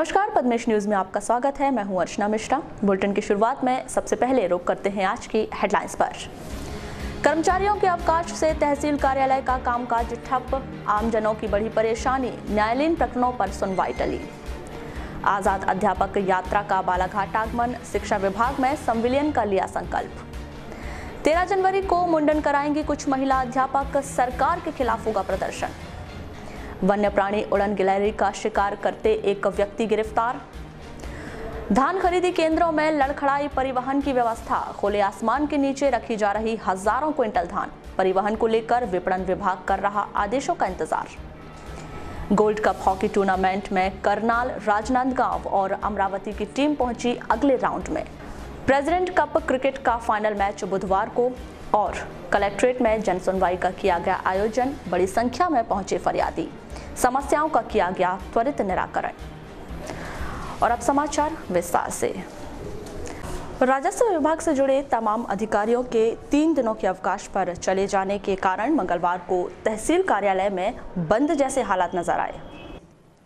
नमस्कार, पद्मेश न्यूज में आपका स्वागत है। मैं हूं अर्चना मिश्रा। बुलेटिन की शुरुआत में सबसे पहले रुख करते हैं आज की हेडलाइंस पर। कर्मचारियों के अवकाश से तहसील कार्यालय का कामकाज ठप, आमजनों की बड़ी परेशानी, न्यायालयीन प्रकरणों पर सुनवाई टली। आजाद अध्यापक यात्रा का बालाघाट आगमन, शिक्षा विभाग में संविलियन का लिया संकल्प। 13 जनवरी को मुंडन कराएंगी कुछ महिला अध्यापक, सरकार के खिलाफ होगा प्रदर्शन। वन्य प्राणी उड़न गिलहरी का शिकार करते एक व्यक्ति गिरफ्तार। धान खरीदी केंद्रों में लड़खड़ाई परिवहन की व्यवस्था, खुले आसमान के नीचे रखी जा रही हजारों क्विंटल धान, परिवहन को लेकर विपणन विभाग कर रहा आदेशों का इंतजार। गोल्ड कप हॉकी टूर्नामेंट में करनाल, राजनांदगांव और अमरावती की टीम पहुंची अगले राउंड में। प्रेसिडेंट कप क्रिकेट का फाइनल मैच बुधवार को और कलेक्ट्रेट में जन सुनवाई का किया गया आयोजन, बड़ी संख्या में पहुंचे फरियादी, समस्याओं का किया गया त्वरित निराकरण। और अब समाचार विस्तार से। राजस्व विभाग से जुड़े तमाम अधिकारियों के 3 दिनों के अवकाश पर चले जाने के कारण मंगलवार को तहसील कार्यालय में बंद जैसे हालात नजर आए।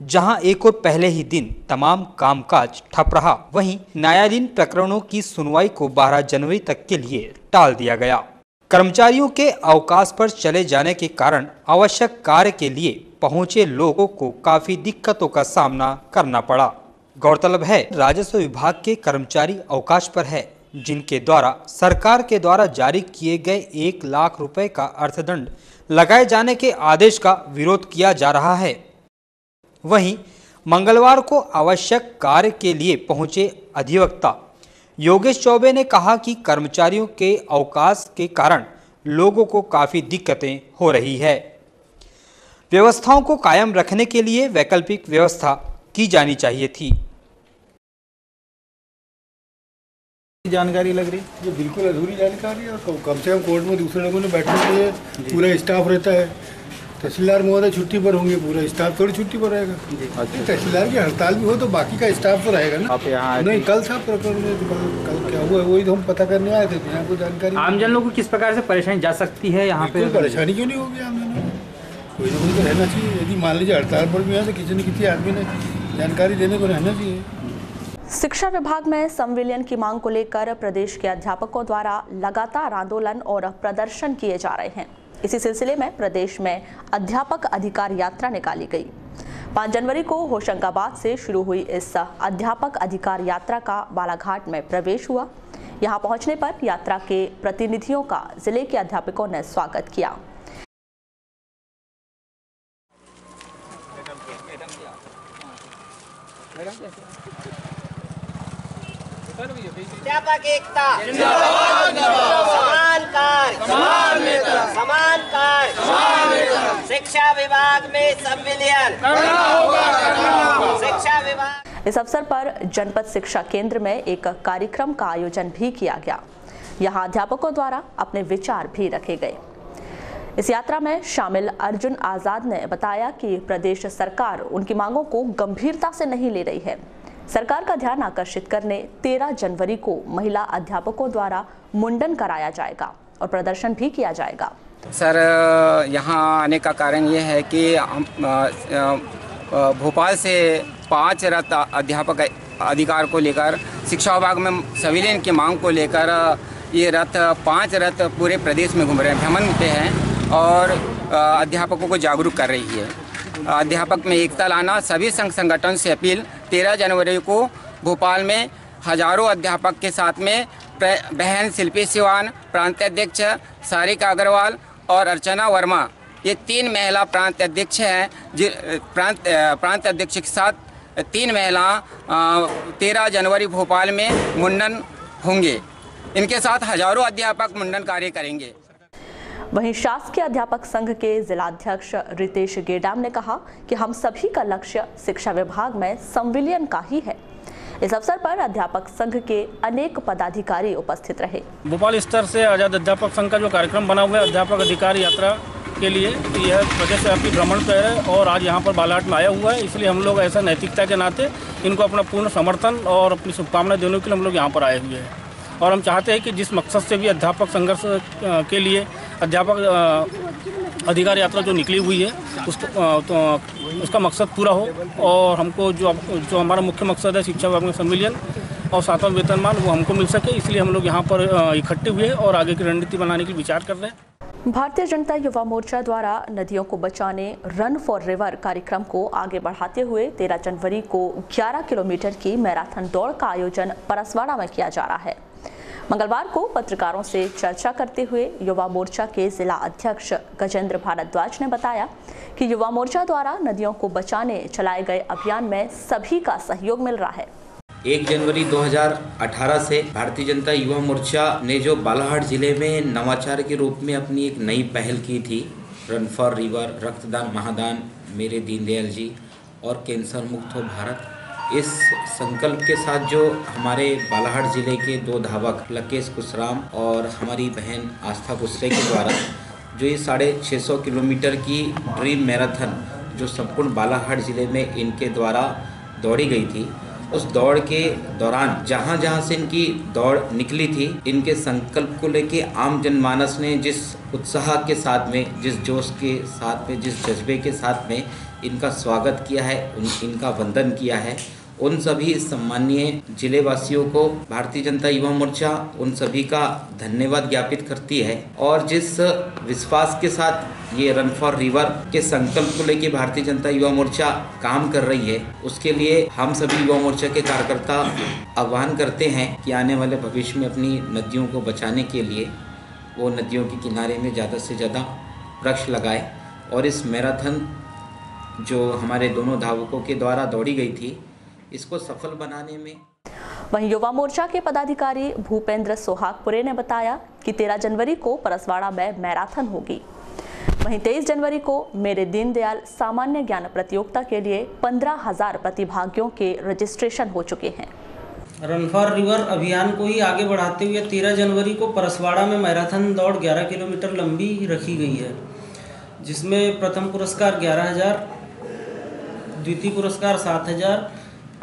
जहां एक और पहले ही दिन तमाम कामकाज ठप रहा, वहीं न्यायालयीन प्रकरणों की सुनवाई को 12 जनवरी तक के लिए टाल दिया गया। कर्मचारियों के अवकाश पर चले जाने के कारण आवश्यक कार्य के लिए पहुंचे लोगों को काफी दिक्कतों का सामना करना पड़ा। गौरतलब है, राजस्व विभाग के कर्मचारी अवकाश पर है, जिनके द्वारा सरकार के द्वारा जारी किए गए 1 लाख रुपए का अर्थदंड लगाए जाने के आदेश का विरोध किया जा रहा है। वहीं मंगलवार को आवश्यक कार्य के लिए पहुंचे अधिवक्ता योगेश चौबे ने कहा कि कर्मचारियों के अवकाश के कारण लोगों को काफी दिक्कतें हो रही है। व्यवस्थाओं को कायम रखने के लिए वैकल्पिक व्यवस्था की जानी चाहिए थी। जानकारी लग रही ये बिल्कुल अधूरी जानकारी है और कम से कम कोर्ट में दूसरे लोगों ने बैठने के लिए पूरा स्टाफ रहता है। तहसीलदार महोदय छुट्टी पर होंगे, पूरा स्टाफ थोड़ी छुट्टी पर रहेगा। तहसीलदार की हड़ताल भी हो तो बाकी का स्टाफ तो रहेगा ना। आप यहाँ नहीं, कल साहब प्रकरण में कल क्या हुआ है वही तो हम पता करने आए थे। यहाँ को जानकारी आमजन लोगों को किस प्रकार से परेशानी जा सकती है यहाँ पे? परेशानी क्यों नहीं होगी आमजन को? कोई ना कोई तो रहना चाहिए। यदि मान लीजिए हड़ताल पर भी है तो किसी न किसी आदमी ने जानकारी देने को रहना चाहिए। शिक्षा विभाग में संविलियन की मांग को लेकर प्रदेश के अध्यापकों द्वारा लगातार आंदोलन और प्रदर्शन किए जा रहे हैं। इसी सिलसिले में प्रदेश में अध्यापक अधिकार यात्रा निकाली गई। 5 जनवरी को होशंगाबाद से शुरू हुई इस अध्यापक अधिकार यात्रा का बालाघाट में प्रवेश हुआ। यहां पहुंचने पर यात्रा के प्रतिनिधियों का जिले के अध्यापकों ने स्वागत किया। अध्यापक एकता जिंदाबाद, समान कार्य समान वेतन, समान कार्य समान वेतन, शिक्षा विभाग में संविलियन करना होगा। शिक्षा विभाग। इस अवसर पर जनपद शिक्षा केंद्र में एक कार्यक्रम का आयोजन भी किया गया। यहां अध्यापकों द्वारा अपने विचार भी रखे गए। इस यात्रा में शामिल अर्जुन आजाद ने बताया कि प्रदेश सरकार उनकी मांगों को गंभीरता से नहीं ले रही है। सरकार का ध्यान आकर्षित करने 13 जनवरी को महिला अध्यापकों द्वारा मुंडन कराया जाएगा और प्रदर्शन भी किया जाएगा। सर, यहाँ आने का कारण ये है कि भोपाल से 5 रथ अध्यापक अधिकार को लेकर शिक्षा विभाग में संविलियन की मांग को लेकर ये 5 रथ पूरे प्रदेश में घूम रहे हैं, भ्रमण पे हैं और अध्यापकों को जागरूक कर रही है। अध्यापक में एकता लाना, सभी संघ संगठन से अपील। 13 जनवरी को भोपाल में हजारों अध्यापक के साथ में बहन शिल्पी सिवान, प्रांत अध्यक्ष सारिका अग्रवाल और अर्चना वर्मा, ये 3 महिला प्रांत अध्यक्ष हैं। प्रांत अध्यक्ष के साथ 3 महिला 13 जनवरी भोपाल में मुंडन होंगे। इनके साथ हजारों अध्यापक मुंडन कार्य करेंगे। वहीं शासकीय अध्यापक संघ के जिलाध्यक्ष रितेश गेडाम ने कहा कि हम सभी का लक्ष्य शिक्षा विभाग में संविलियन का ही है। इस अवसर पर अध्यापक संघ के अनेक पदाधिकारी उपस्थित रहे। भोपाल स्तर से आजाद अध्यापक संघ का जो कार्यक्रम बना हुआ है अध्यापक अधिकार यात्रा के लिए, यह प्रदेशव्यापी भ्रमण पर है और आज यहाँ पर बालाघाट में आया हुआ है। इसलिए हम लोग ऐसा नैतिकता के नाते इनको अपना पूर्ण समर्थन और अपनी शुभकामनाएं देने के लिए हम लोग यहाँ पर आए हुए हैं। और हम चाहते हैं कि जिस मकसद से भी अध्यापक संघर्ष के लिए अध्यापक अधिकार यात्रा जो निकली हुई है उसका मकसद पूरा हो और हमको जो हमारा मुख्य मकसद है शिक्षा विभाग में संविलियन और 7वां वेतनमान वो हमको मिल सके, इसलिए हम लोग यहाँ पर इकट्ठे हुए और आगे की रणनीति बनाने के लिए विचार कर रहे हैं। भारतीय जनता युवा मोर्चा द्वारा नदियों को बचाने रन फॉर रिवर कार्यक्रम को आगे बढ़ाते हुए 13 जनवरी को 11 किलोमीटर की मैराथन दौड़ का आयोजन परसवाड़ा में किया जा रहा है। मंगलवार को पत्रकारों से चर्चा करते हुए युवा मोर्चा के जिला अध्यक्ष गजेंद्र भारद्वाज ने बताया कि युवा मोर्चा द्वारा नदियों को बचाने चलाए गए अभियान में सभी का सहयोग मिल रहा है। 1 जनवरी 2018 से भारतीय जनता युवा मोर्चा ने जो बालाघाट जिले में नवाचार के रूप में अपनी एक नई पहल की थी, रन फॉर रिवर, रक्तदान महादान, मेरे दीनदयाल जी और कैंसर मुक्त हो भारत, इस संकल्प के साथ जो हमारे बालाघाट जिले के 2 धावक लकेश कुशराम और हमारी बहन आस्था कुशरे के द्वारा जो ये 650 किलोमीटर की ड्रीम मैराथन जो संपूर्ण बालाघाट जिले में इनके द्वारा दौड़ी गई थी, उस दौड़ के दौरान जहाँ जहाँ से इनकी दौड़ निकली थी, इनके संकल्प को लेके आम जनमानस ने जिस उत्साह के साथ में, जिस जोश के साथ में, जिस जज्बे के साथ में इनका स्वागत किया है, इनका वंदन किया है, उन सभी सम्मानीय जिलेवासियों को भारतीय जनता युवा मोर्चा उन सभी का धन्यवाद ज्ञापित करती है। और जिस विश्वास के साथ ये रन फॉर रिवर के संकल्प को लेकर भारतीय जनता युवा मोर्चा काम कर रही है, उसके लिए हम सभी युवा मोर्चा के कार्यकर्ता आह्वान करते हैं कि आने वाले भविष्य में अपनी नदियों को बचाने के लिए वो नदियों के किनारे में ज़्यादा से ज़्यादा वृक्ष लगाए और इस मैराथन जो हमारे दोनों धावकों के द्वारा दौड़ी गई थी, इसको सफल बनाने में। वहीं युवा मोर्चा के पदाधिकारी भूपेंद्र सोहागपुरे ने बताया कि 13 जनवरी को परसवाड़ा में मैराथन होगी। वहीं 23 जनवरी को मेरे दीनदयाल सामान्य ज्ञान प्रतियोगिता के लिए 15,000 प्रतिभागियों के रजिस्ट्रेशन हो चुके हैं। रन फॉर रिवर अभियान को ही आगे बढ़ाते हुए 13 जनवरी को परसवाड़ा में मैराथन दौड़ 11 किलोमीटर लंबी रखी गई है, जिसमें प्रथम पुरस्कार 11,000, द्वितीय पुरस्कार 7,000,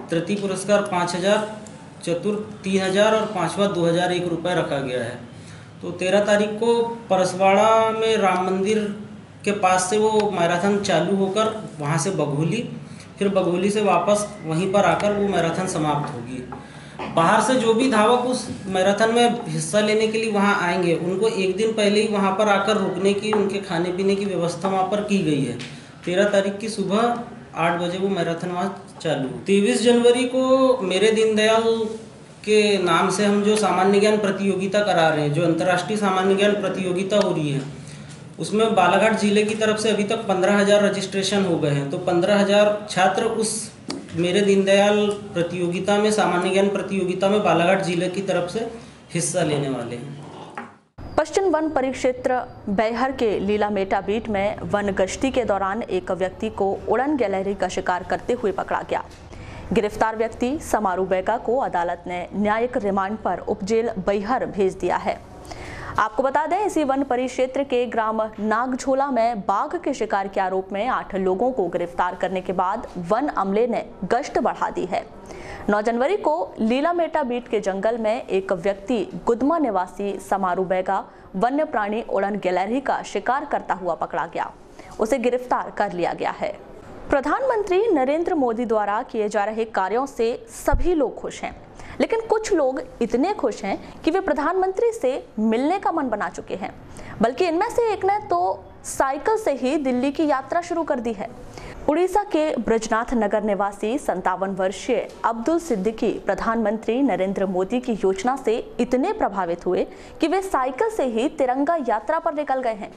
तृतीय पुरस्कार 5,000, चतुर्थ 3,000 और पांचवा 2,001 रुपये रखा गया है। तो 13 तारीख को परसवाड़ा में राम मंदिर के पास से वो मैराथन चालू होकर वहाँ से बघोली, फिर बघोली से वापस वहीं पर आकर वो मैराथन समाप्त होगी। बाहर से जो भी धावक उस मैराथन में हिस्सा लेने के लिए वहाँ आएंगे, उनको एक दिन पहले ही वहाँ पर आकर रुकने की, उनके खाने पीने की व्यवस्था वहाँ पर की गई है। 13 तारीख की सुबह 8 बजे वो मैराथन वहाँ चालू। 23 जनवरी को मेरे दीनदयाल के नाम से हम जो सामान्य ज्ञान प्रतियोगिता करा रहे हैं, जो अंतर्राष्ट्रीय सामान्य ज्ञान प्रतियोगिता हो रही है, उसमें बालाघाट जिले की तरफ से अभी तक 15,000 रजिस्ट्रेशन हो गए हैं। तो 15,000 छात्र उस मेरे दीनदयाल प्रतियोगिता में, सामान्य ज्ञान प्रतियोगिता में बालाघाट जिले की तरफ से हिस्सा लेने वाले हैं। पश्चिम वन परिक्षेत्र बैहर के लीला मेटा बीट में वन गश्ती के दौरान एक व्यक्ति को उड़न गैलरी का शिकार करते हुए पकड़ा गया। गिरफ्तार व्यक्ति समारू बेगा को अदालत ने न्यायिक रिमांड पर उपजेल बैहर भेज दिया है। आपको बता दें, इसी वन परिक्षेत्र के ग्राम नागझोला में बाघ के शिकार के आरोप में 8 लोगों को गिरफ्तार करने के बाद वन अमले ने गश्त बढ़ा दी है। 9 जनवरी को लीला मेटा बीट के जंगल में एक व्यक्ति गुदमा निवासी समारू बेगा वन्य प्राणी उड़न गैलरी का शिकार करता हुआ पकड़ा गया। उसे गिरफ्तार कर लिया गया है। प्रधानमंत्री नरेंद्र मोदी द्वारा किए जा रहे कार्यों से सभी लोग खुश हैं, लेकिन कुछ लोग इतने खुश हैं कि वे प्रधानमंत्री से मिलने का मन बना चुके हैं। बल्कि इनमें से एक ने तो साइकिल से ही दिल्ली की यात्रा शुरू कर दी है। उड़ीसा के ब्रजनाथ नगर निवासी 57 वर्षीय अब्दुल सिद्दीकी प्रधानमंत्री नरेंद्र मोदी की योजना से इतने प्रभावित हुए कि वे साइकिल से ही तिरंगा यात्रा पर निकल गए हैं।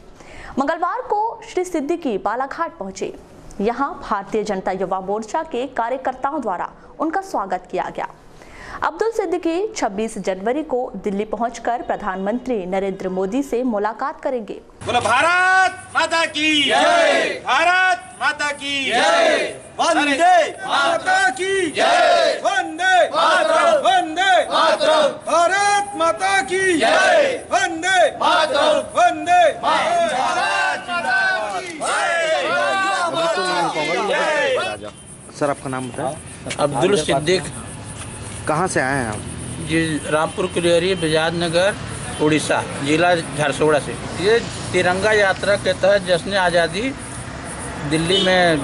मंगलवार को श्री सिद्दीकी बालाघाट पहुंचे। यहां भारतीय जनता युवा मोर्चा के कार्यकर्ताओं द्वारा उनका स्वागत किया गया। अब्दुल सिद्दीकी 26 जनवरी को दिल्ली पहुंचकर प्रधानमंत्री नरेंद्र मोदी से मुलाकात करेंगे। बोलो भारत माता की जय, भारत माता की जय, वंदे माता की जय, वंदे मातरम, वंदे मातरम, भारत माता की जय, वंदे मातरम, वंदे भारत माता की जय। सर, आपका नाम बताएं। अब्दुल सिद्दीक। कहाँ से आए हैं आप? जी, रामपुर कुलियरी, बजाज नगर, उड़ीसा, जिला झारसुगुड़ा से। ये तिरंगा यात्रा के तहत जश्न आज़ादी दिल्ली में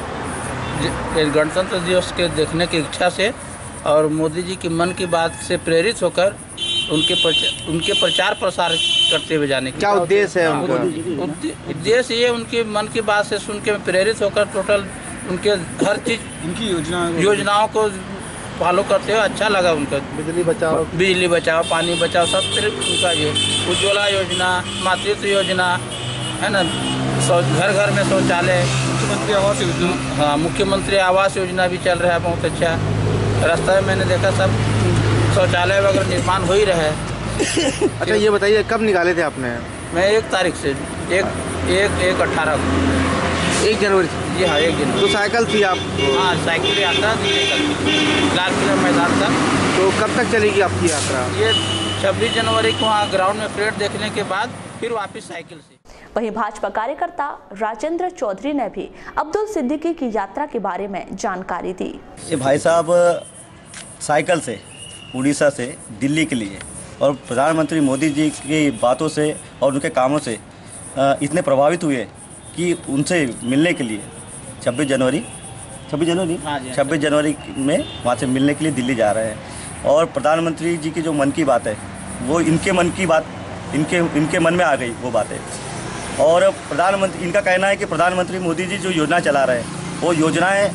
गणतंत्र दिवस के देखने की इच्छा से और मोदी जी की मन की बात से प्रेरित होकर उनके प्रचार प्रसार करते हुए जाने की क्या उद्देश्य है उनका? उद्देश्य ये उनकी मन की बात से सुन के प्रेरित होकर टोटल उनके हर चीज़ उनकी योजनाओं को फॉलो करते हुए अच्छा लगा उनका। बिजली बचाओ, पानी बचाओ, सब तरह उनका ये उज्ज्वला योजना, मातृत्व योजना है ना, घर घर में शौचालय, मुख्यमंत्री आवास योजना। हाँ, मुख्यमंत्री आवास योजना भी चल रहा है, बहुत अच्छा। रास्ता में मैंने देखा सब शौचालय वगैरह निर्माण हो ही रहा है। अच्छा, ये बताइए कब निकाले थे आपने? मैं 1 तारीख से 1/18 को 1 जनवरी से। जी हाँ, 1 जनवरी। तो साइकिल थी आप? हाँ, साइकिल यात्रा थी लाल किला मैदान तक। तो कब तक चलेगी आपकी यात्रा? ये 26 जनवरी को वहाँ ग्राउंड में परेड देखने के बाद फिर वापस साइकिल से। वहीं भाजपा कार्यकर्ता राजेंद्र चौधरी ने भी अब्दुल सिद्दीकी की यात्रा के बारे में जानकारी दी। ये भाई साहब साइकिल से उड़ीसा से दिल्ली के लिए और प्रधानमंत्री मोदी जी की बातों से और उनके कामों से इतने प्रभावित हुए कि उनसे मिलने के लिए 26 जनवरी में वहाँ से मिलने के लिए दिल्ली जा रहे हैं। और प्रधानमंत्री जी की जो मन की बात है वो इनके मन की बात इनके मन में आ गई वो बातें। और प्रधानमंत्री, इनका कहना है कि प्रधानमंत्री मोदी जी जो योजना चला रहे हैं वो योजनाएं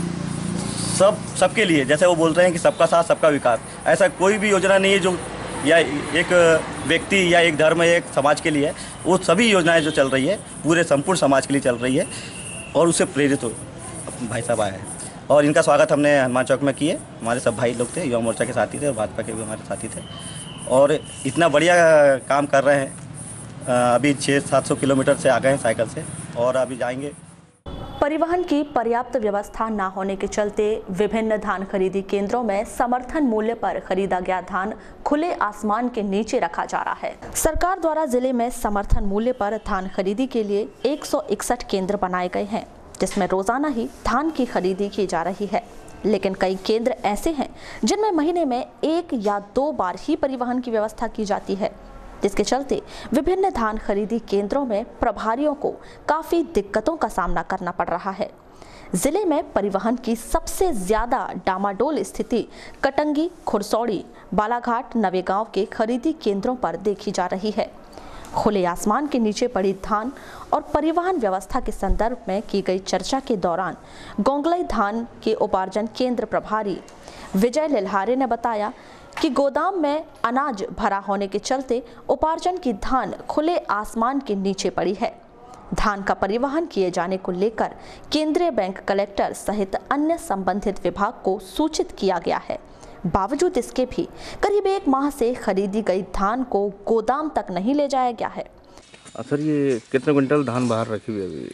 सबके लिए, जैसे वो बोल रहे हैं कि सबका साथ सबका विकास, ऐसा कोई भी योजना नहीं है जो या एक व्यक्ति या एक धर्म या एक समाज के लिए। वो सभी योजनाएं जो चल रही है पूरे संपूर्ण समाज के लिए चल रही है और उससे प्रेरित हो भाई साहब आए हैं। और इनका स्वागत हमने हनुमान चौक में किए। हमारे सब भाई लोग थे, युवा मोर्चा के साथी थे और भाजपा के भी हमारे साथी थे और इतना बढ़िया काम कर रहे हैं। अभी 600-700 किलोमीटर से आ गए हैं साइकिल से और अभी जाएंगे। परिवहन की पर्याप्त व्यवस्था न होने के चलते विभिन्न धान खरीदी केंद्रों में समर्थन मूल्य पर खरीदा गया धान खुले आसमान के नीचे रखा जा रहा है। सरकार द्वारा जिले में समर्थन मूल्य पर धान खरीदी के लिए 161 केंद्र बनाए गए हैं, जिसमें रोजाना ही धान की खरीदी की जा रही है। लेकिन कई केंद्र ऐसे हैं जिनमें महीने में 1 या 2 बार ही परिवहन की व्यवस्था की जाती है, जिसके चलते विभिन्न धान खरीदी केंद्रों में प्रभारियों को काफी दिक्कतों का सामना करना पड़ रहा है। जिले में परिवहन की सबसे ज्यादा डामाडोल स्थिति कटंगी, खुरसौड़ी, बालाघाट, नवेगांव के खरीदी केंद्रों पर देखी जा रही है। खुले आसमान के नीचे पड़ी धान और परिवहन व्यवस्था के संदर्भ में की गई चर्चा के दौरान गोंगलई धान के उपार्जन केंद्र प्रभारी विजय लिल्हारे ने बताया कि गोदाम में अनाज भरा होने के चलते उपार्जन की धान खुले आसमान के नीचे पड़ी है। धान का परिवहन किए जाने को लेकर केंद्रीय बैंक कलेक्टर सहित अन्य संबंधित विभाग को सूचित किया गया है। बावजूद इसके भी करीब 1 माह से खरीदी गई धान को गोदाम तक नहीं ले जाया गया है। सर, ये कितने क्विंटल धान बाहर रखी हुई है अभी?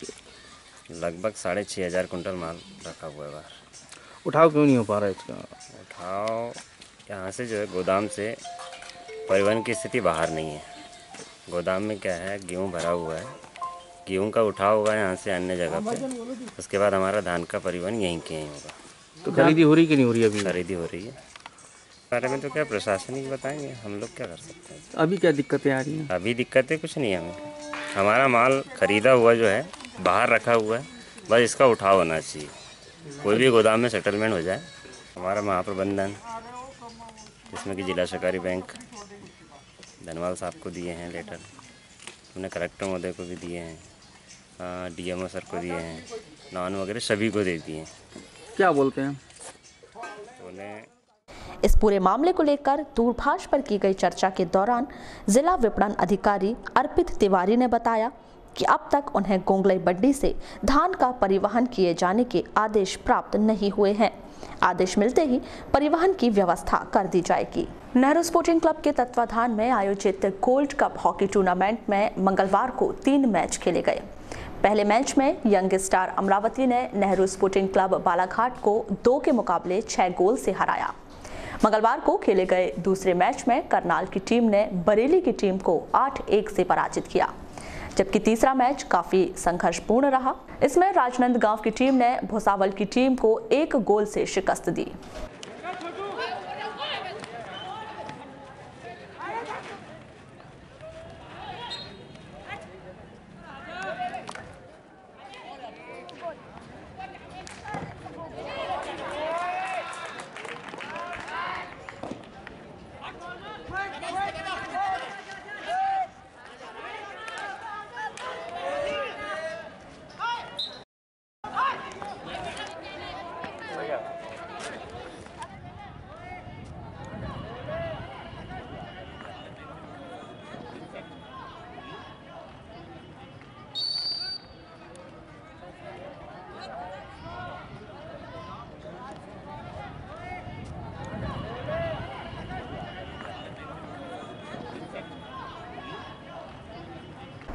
लगभग 6,500 कुंटल माल रखा हुआ है बाहर। उठाव क्यों नहीं हो पा रहा है इसका? उठाव यहाँ से जो है गोदाम से परिवहन की स्थिति बाहर नहीं है। गोदाम में क्या है, गेहूँ भरा हुआ है, गेहूँ का उठाव होगा यहाँ से अन्य जगह पे, उसके बाद हमारा धान का परिवहन यहीं के यहीं होगा। तो खरीदी हो रही कि नहीं हो रही? अभी खरीदी हो रही है। बारे में तो क्या प्रशासन ही बताएंगे, हम लोग क्या कर सकते हैं। अभी क्या दिक्कतें आ रही हैं? अभी दिक्कतें कुछ नहीं है हमें। हमारा माल खरीदा हुआ जो है बाहर रखा हुआ है, बस इसका उठाव होना चाहिए। कोई भी गोदाम में सेटलमेंट हो जाए। हमारा महाप्रबंधन जिसमें कि जिला सहकारी बैंक धनवाल साहब को दिए हैं लेटर, हमने कलेक्टर महोदय को भी दिए हैं, डीएमओ सर को दिए हैं, नॉन वगैरह सभी को दे दिए हैं। क्या बोलते हैं? इस पूरे मामले को लेकर दूरभाष पर की गई चर्चा के दौरान जिला विपणन अधिकारी अर्पित तिवारी ने बताया कि अब तक उन्हें गोंगलई बड्डी से धान का परिवहन किए जाने के आदेश प्राप्त नहीं हुए हैं। आदेश मिलते ही परिवहन की व्यवस्था कर दी जाएगी। नेहरू स्पोर्टिंग क्लब के तत्वाधान में आयोजित गोल्ड कप हॉकी टूर्नामेंट में मंगलवार को 3 मैच खेले गए। पहले मैच में यंग स्टार अमरावती ने नेहरू स्पोर्टिंग क्लब बालाघाट को 2 के मुकाबले 6 गोल से हराया। मंगलवार को खेले गए दूसरे मैच में करनाल की टीम ने बरेली की टीम को 8-1 से पराजित किया, जबकि तीसरा मैच काफी संघर्षपूर्ण रहा। इसमें राजनांदगांव की टीम ने भुसावल की टीम को 1 गोल से शिकस्त दी।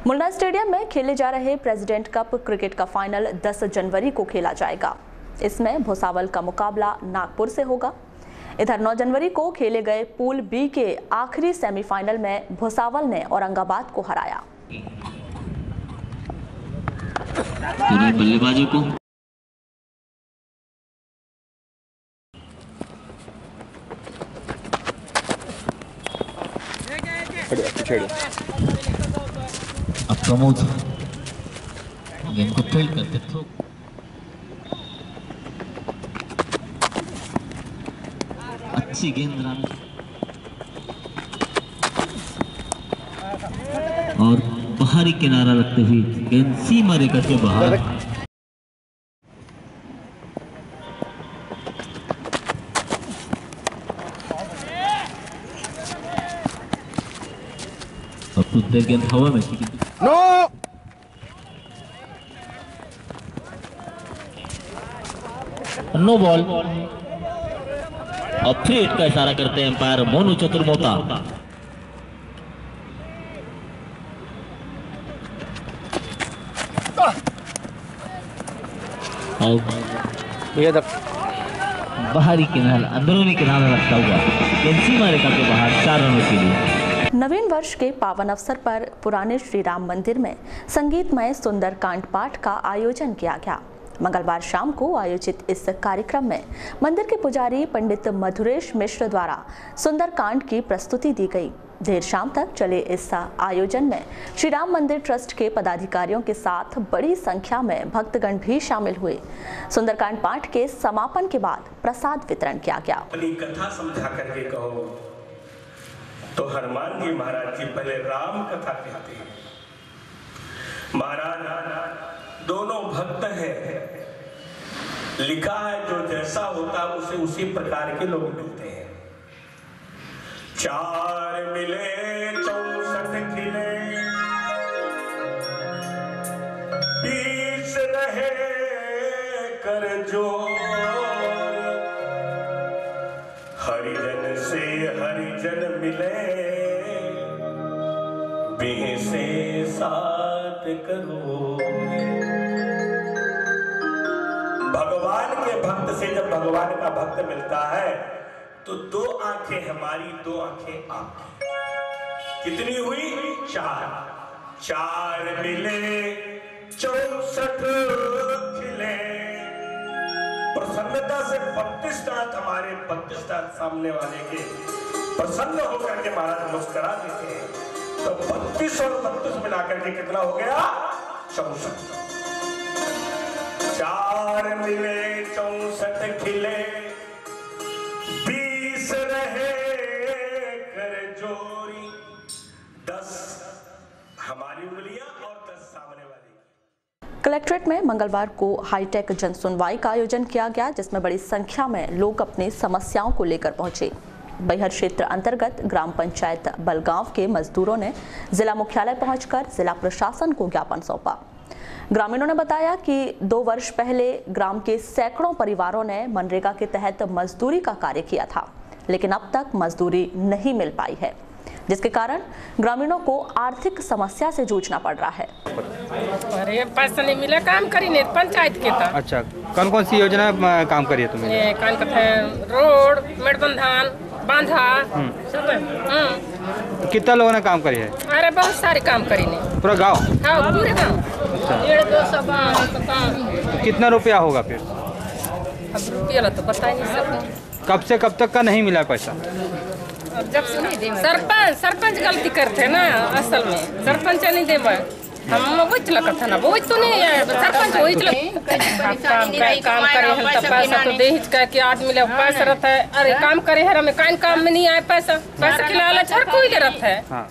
मुन्ना स्टेडियम में खेले जा रहे प्रेसिडेंट कप क्रिकेट का फाइनल 10 जनवरी को खेला जाएगा। इसमें भुसावल का मुकाबला नागपुर से होगा। इधर 9 जनवरी को खेले गए पूल बी के आखिरी सेमीफाइनल में भुसावल ने औरंगाबाद को हराया। बल्लेबाजों को अब प्रमोद गेंद को फील्ड करते थ्रो अच्छी गेंद रन और बाहरी किनारा रखते हुए गेंद सीमा रेखा के बाहर। अब कुछ देर गेंद हवा में नो बॉल और 3 हिट का इशारा करते हैं एम्पायर मोनू चतुर्मोता। बाहरी किनारा अंदरूनी किनारा रखता हुआ गेंद सीमा रेखा के बाहर 4 रनों के लिए। नवीन वर्ष के पावन अवसर पर पुराने श्री राम मंदिर में संगीतमय सुंदरकांड पाठ का आयोजन किया गया। मंगलवार शाम को आयोजित इस कार्यक्रम में मंदिर के पुजारी पंडित मधुरेश मिश्र द्वारा सुंदरकांड की प्रस्तुति दी गई। देर शाम तक चले इस आयोजन में श्री राम मंदिर ट्रस्ट के पदाधिकारियों के साथ बड़ी संख्या में भक्तगण भी शामिल हुए। सुंदरकांड पाठ के समापन के बाद प्रसाद वितरण किया गया। अपनी कथा समझा करके कहो तो हनुमान जी महाराज जी पहले राम कथा कहते हैं। महाराज दोनों भक्त हैं, लिखा है जो जैसा होता है उसे उसी प्रकार के लोग मिलते हैं। 4 मिले 64 खिले 20 रहे कर जोर। हरिजन से हरिजन मिले 20 से 7 करोड़। भगवान के भक्त से जब भगवान का भक्त मिलता है तो 2 आंखें हमारी 2 आंखें आपकी। कितनी हुई? 4 मिले 64 खिले। प्रसन्नता से 32 दांत हमारे 32 दांत सामने वाले के प्रसन्न होकर के महाराज मुस्कुरा देते हैं। तो 32 और 32 मिलाकर के कितना हो गया? 64। 4 मिले 64 खिले 20 रहे कर जोरी। 10 हमारी उंगलियां और 10 सामने वाली। कलेक्ट्रेट में मंगलवार को हाईटेक जन सुनवाई का आयोजन किया गया, जिसमें बड़ी संख्या में लोग अपनी समस्याओं को लेकर पहुंचे। बैहर क्षेत्र अंतर्गत ग्राम पंचायत बलगांव के मजदूरों ने जिला मुख्यालय पहुंचकर जिला प्रशासन को ज्ञापन सौंपा। ग्रामीणों ने बताया कि 2 वर्ष पहले ग्राम के सैकड़ों परिवारों ने मनरेगा के तहत मजदूरी का कार्य किया था, लेकिन अब तक मजदूरी नहीं मिल पाई है, जिसके कारण ग्रामीणों को आर्थिक समस्या से जूझना पड़ रहा है। अरे पैसा नहीं मिला, काम करी नहीं पंचायत के था। अच्छा, कौन कौन सी योजना काम करी है तुमने? रोड, मेड़बंधन, बांधा। कितना लोगों ने काम करी है? अरे बहुत सारे काम करी ने। पूरा गाँव? हाँ, पूरे गाँव। कितना रुपया होगा फिर? अब रुपया तो बता नहीं सकते। कब से कब तक का नहीं मिला पैसा? जब से नहीं दे सरपंच गलती करते ना, असल में सरपंच नहीं देवा। हम वही चला था ना, वही तो नहीं है सरपंच, वही चला काम करे हम तो पैसा तो दे हिचका के आदमी ले पैसा रहता है। अरे काम करे है हमें काइन काम में नहीं आए पैसा के लालच हर कोई ले रहता है।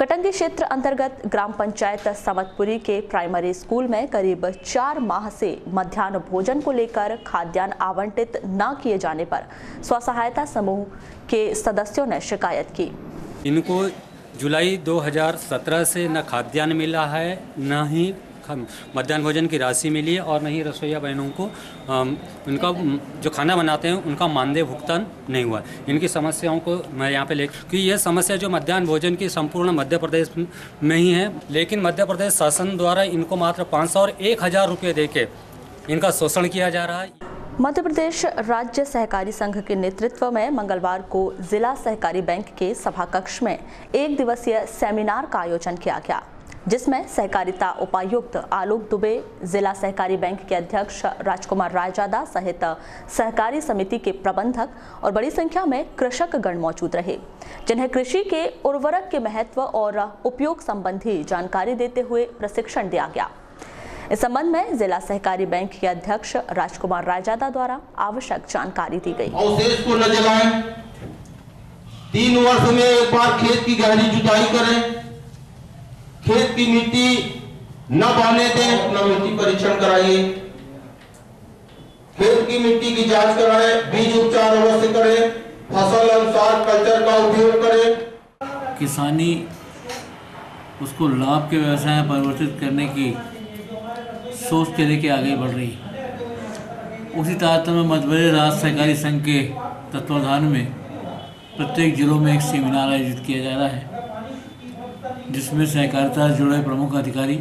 कटंगी क्षेत्र अंतर्गत ग्राम पंचायत समतपुरी के प्राइमरी स्कूल में करीब 4 माह से मध्याह्न भोजन को लेकर खाद्यान्न आवंटित न किए जाने पर स्वसहायता समूह के सदस्यों ने शिकायत की। इनको जुलाई 2017 से न खाद्यान्न मिला है, न ही मध्याह्न भोजन की राशि मिली है और न ही रसोइया बहनों को उनका जो खाना बनाते हैं उनका मानदेय भुगतान नहीं हुआ। इनकी समस्याओं को मैं यहाँ पे क्योंकि यह समस्या जो मध्याह्न भोजन की संपूर्ण मध्य प्रदेश में ही है, लेकिन मध्य प्रदेश शासन द्वारा इनको मात्र 500 और 1000 रुपये देके इनका शोषण किया जा रहा है। मध्य प्रदेश राज्य सहकारी संघ के नेतृत्व में मंगलवार को जिला सहकारी बैंक के सभा कक्ष में 1 दिवसीय सेमिनार का आयोजन किया गया, जिसमें सहकारिता उपायुक्त आलोक दुबे, जिला सहकारी बैंक के अध्यक्ष राजकुमार रायजादा सहित सहकारी समिति के प्रबंधक और बड़ी संख्या में कृषक गण मौजूद रहे, जिन्हें कृषि के उर्वरक के महत्व और उपयोग संबंधी जानकारी देते हुए प्रशिक्षण दिया गया। इस संबंध में जिला सहकारी बैंक के अध्यक्ष राजकुमार रायजादा द्वारा आवश्यक जानकारी दी गई। अवशेष को न जलाएं, 3 वर्ष में एक बार खेत की गहरी जुताई करें, खेत की मिट्टी न बहने दें, अपना मिट्टी परीक्षण कराइए, खेत की मिट्टी की जांच कराएं, बीज उपचार अवश्य करें, फसल अनुसार कल्चर का उपयोग करें। किसानी उसको लाभ के व्यवसाय में परिवर्तित करने की सोच के लेके आगे बढ़ रही है। उसी तारतम्य में मध्य प्रदेश राज्य सहकारी संघ के तत्वाधान में प्रत्येक जिलों में एक सेमिनार आयोजित किया जा रहा है, जिसमें सहकारिता से जुड़े प्रमुख अधिकारी,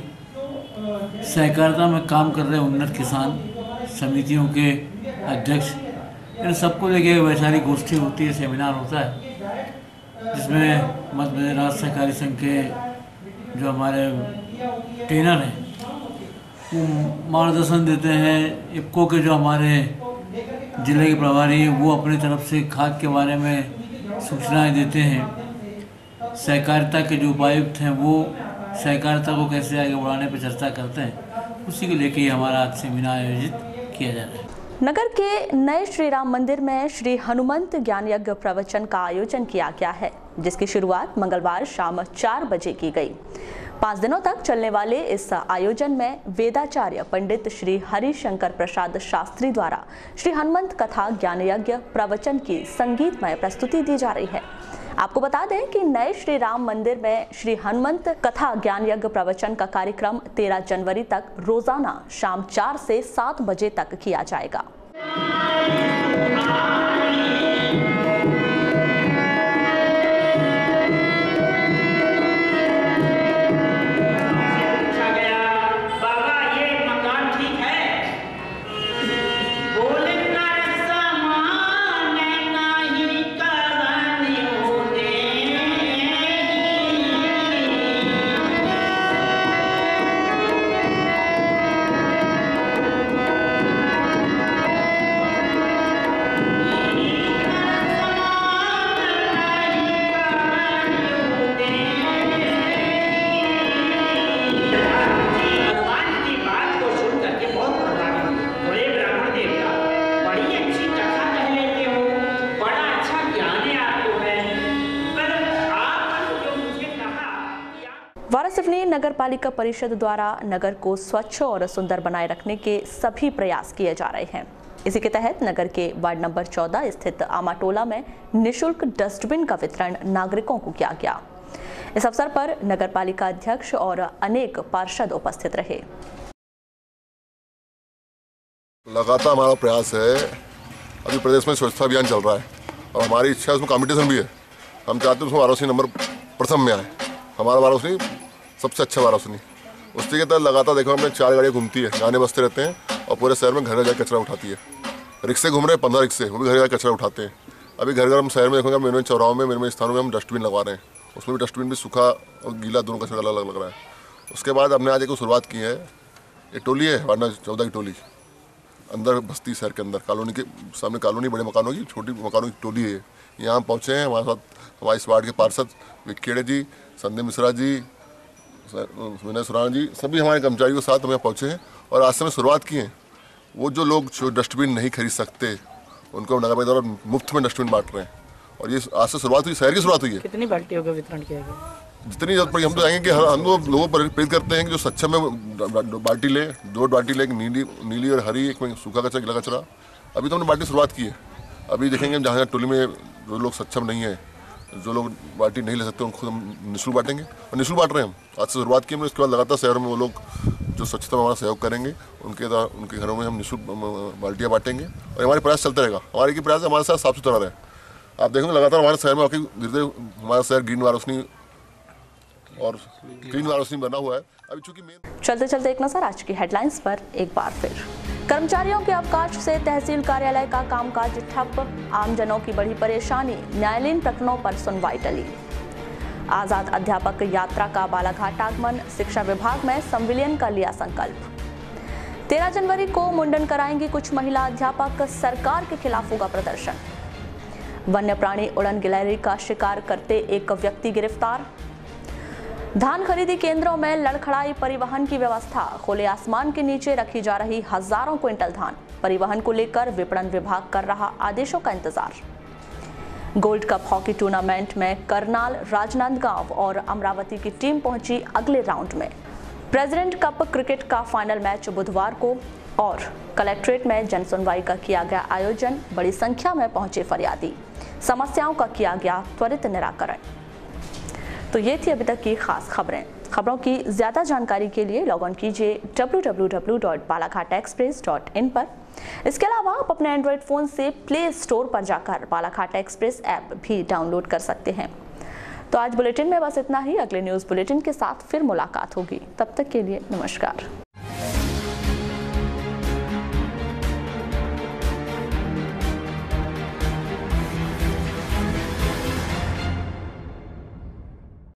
सहकारिता में काम कर रहे उन्नत किसान, समितियों के अध्यक्ष, इन सबको लेके वैचारिक गोष्ठी होती है, सेमिनार होता है, जिसमें मध्य प्रदेश राज्य सहकारी संघ के जो हमारे ट्रेनर हैं वो मार्गदर्शन देते हैं। इफ्को के जो हमारे जिले के प्रभारी हैं वो अपनी तरफ से खाद के बारे में सूचनाएं देते हैं। सहकारिता के जो उपायुक्त हैं वो सहकारिता को कैसे आगे बढ़ाने पर चर्चा करते हैं। उसी को लेकर हमारा आज सेमिनार आयोजित किया जा रहा है। नगर के नए श्री राम मंदिर में श्री हनुमंत ज्ञान यज्ञ प्रवचन का आयोजन किया गया है, जिसकी शुरुआत मंगलवार शाम 4 बजे की गई। 5 दिनों तक चलने वाले इस आयोजन में वेदाचार्य पंडित श्री हरिशंकर प्रसाद शास्त्री द्वारा श्री हनुमंत कथा ज्ञान यज्ञ प्रवचन की संगीतमय प्रस्तुति दी जा रही है। आपको बता दें कि नए श्री राम मंदिर में श्री हनुमंत कथा ज्ञान यज्ञ प्रवचन का कार्यक्रम 13 जनवरी तक रोजाना शाम 4 से 7 बजे तक किया जाएगा। वारासिवनी नगर पालिका परिषद द्वारा नगर को स्वच्छ और सुंदर बनाए रखने के सभी प्रयास किए जा रहे हैं। इसी के तहत नगर के वार्ड नंबर 14 स्थित आमाटोला में निःशुल्क डस्टबिन का वितरण नागरिकों को किया गया। इस अवसर पर नगर पालिका अध्यक्ष और अनेक पार्षद उपस्थित रहे। लगातार हमारा प्रयास है, अभी प्रदेश में स्वच्छता अभियान चल रहा है और हमारी इच्छा है उसमें कंपटीशन भी है। हम चाहते हैं उसमें वाराणसी नंबर प्रथम में आए, हमारा वाराणसी सबसे अच्छा वाराणसी। उसके के तहत लगातार देखो हमने 4 गाड़ियाँ घूमती है, गाने बजते रहते हैं और पूरे शहर में घर घर जाकर कचरा उठाती है। रिक्शे घूम रहे हैं 15 रिक्शे, वो भी घर जाकर कचरा उठाते हैं। अभी घर घर हम शहर में देखोगे, मेरे चौराहों में, मेरे स्थानों में हम डस्टबिन लगवा रहे हैं। उसमें भी डस्टबिन भी सूखा और गीला दोनों कचरा अलग अलग लग रहा है। उसके बाद हमने आज एक शुरुआत की है, एक टोली है वार्ड नंबर 14 की टोली, अंदर बस्ती शहर के अंदर कॉलोनी के सामने कॉलोनी, बड़े मकानों की, छोटी मकानों की टोली है। यहाँ हम पहुँचे हैं, हमारे साथ हमारे इस वार्ड के पार्षद विखेड़े जी, संदीप मिश्रा जी, विनय सुराना जी, सभी हमारे कर्मचारियों के साथ हम यहाँ पहुँचे हैं और आज से हमें शुरुआत की है। वो जो लोग जो डस्टबिन नहीं खरीद सकते उनको नगर पालिका द्वारा मुफ्त में डस्टबिन बांट रहे हैं और ये आज से शुरुआत हुई, शहर की शुरुआत हुई है। कितनी बाल्टियों का वितरण किया गया? जितनी जरूरत पड़ी हम तो आएंगे कि हम लोगों पर प्रेरित करते हैं कि जो सक्षम में बाल्टी ले, 2 बाल्टी ले, नीली और हरी, एक में सूखा कचरा, गीला कचरा। अभी तो हमने बाल्टी शुरुआत की है। अभी देखेंगे जहाँ टोली में जो लोग सक्षम नहीं है, जो लोग बाल्टी नहीं ले सकते, उनको हम निःशुल्क बांटेंगे और निःशुल्क बांट रहे हैं हम। आज से शुरुआत की हमने, उसके बाद लगातार शहर में वो लोग जो स्वच्छता में हमारा सहयोग करेंगे उनके घरों में हम निःशुल्क बाल्टियाँ बांटेंगे और हमारे प्रयास चलते रहेगा। हमारे की प्रयास हमारे साथ साफ सुथरा रहे। आप देखेंगे लगातार हमारे शहर में धीरे हमारा शहर ग्रीन वारोशनी बना हुआ है। अभी चूंकि चलते चलते एक नजर आज की हेडलाइंस पर एक बार फिर। कर्मचारियों के अवकाश से तहसील कार्यालय का कामकाज ठप, आमजनों की बड़ी परेशानी, न्यायालयीन प्रकरणों पर सुनवाई टली। आजाद अध्यापक यात्रा का बालाघाट आगमन, शिक्षा विभाग में संविलियन का लिया संकल्प। 13 जनवरी को मुंडन कराएंगी कुछ महिला अध्यापक, सरकार के खिलाफ होगा प्रदर्शन। वन्य प्राणी उड़न गिलहरी का शिकार करते एक व्यक्ति गिरफ्तार। धान खरीदी केंद्रों में लड़खड़ाई परिवहन की व्यवस्था, खुले आसमान के नीचे रखी जा रही हजारों क्विंटल धान, परिवहन को लेकर विपणन विभाग कर रहा आदेशों का इंतजार। गोल्ड कप हॉकी टूर्नामेंट में करनाल, राजनांदगांव और अमरावती की टीम पहुंची अगले राउंड में। प्रेसिडेंट कप क्रिकेट का फाइनल मैच बुधवार को और कलेक्ट्रेट में जन सुनवाई का किया गया आयोजन, बड़ी संख्या में पहुंचे फरियादी, समस्याओं का किया गया त्वरित निराकरण। तो ये थी अभी तक की खास खबरें। खबरों की ज्यादा जानकारी के लिए लॉग ऑन कीजिए www.balaghatexpress.in पर। इसके अलावा आप अपने एंड्रॉइड फोन से प्ले स्टोर पर जाकर बालाघाट एक्सप्रेस ऐप भी डाउनलोड कर सकते हैं। तो आज बुलेटिन में बस इतना ही। अगले न्यूज बुलेटिन के साथ फिर मुलाकात होगी। तब तक के लिए नमस्कार।